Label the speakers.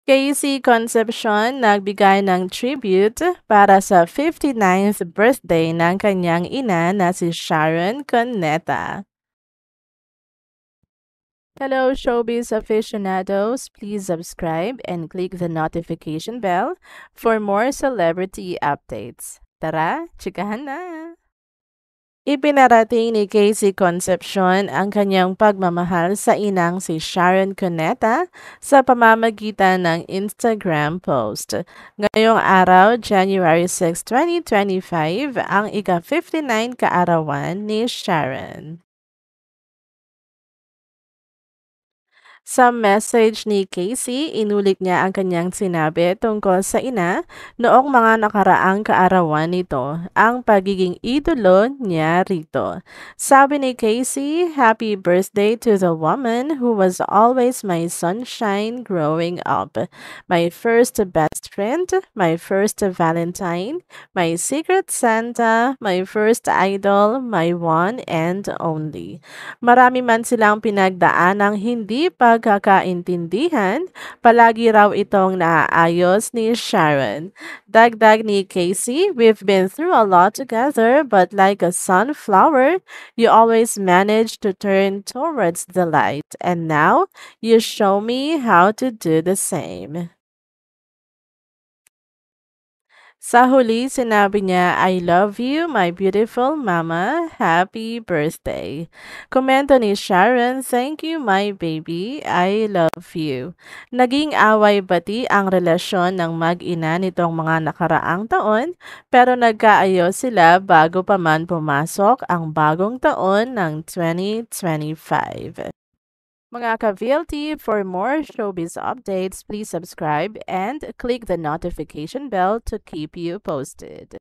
Speaker 1: Casey Concepcion nagbigay ng tribute para sa 59th birthday ng kanyang ina na si Sharon Cuneta. Hello, showbiz aficionados. Please subscribe and click the notification bell for more celebrity updates. Tara, chikahan na! Ipinarating ni Casey Concepcion ang kanyang pagmamahal sa inang si Sharon Cuneta sa pamamagitan ng Instagram post. Ngayong araw, January 6, 2025, ang ika-59 kaarawan ni Sharon. Sa message ni Casey, inulit niya ang kanyang sinabi tungkol sa ina noong mga nakaraang kaarawan nito, ang pagiging idolo niya rito. Sabi ni Casey, "Happy birthday to the woman who was always my sunshine growing up. My first best friend, my first Valentine, my secret Santa, my first idol, my one and only." Marami man silang pinagdaanang hindi pagkakaintindihan, palagi raw itong naaayos ni Sharon. Dagdag ni Casey, "We've been through a lot together, but like a sunflower, you always manage to turn towards the light. And now, you show me how to do the same." Sa huli, sinabi niya, "I love you, my beautiful mama. Happy birthday." Komento ni Sharon, "Thank you, my baby. I love you." Naging away-bati ang relasyon ng mag-ina nitong mga nakaraang taon, pero nagkaayos sila bago pa man pumasok ang bagong taon ng 2025. Mga ka-VLT, for more showbiz updates, please subscribe and click the notification bell to keep you posted.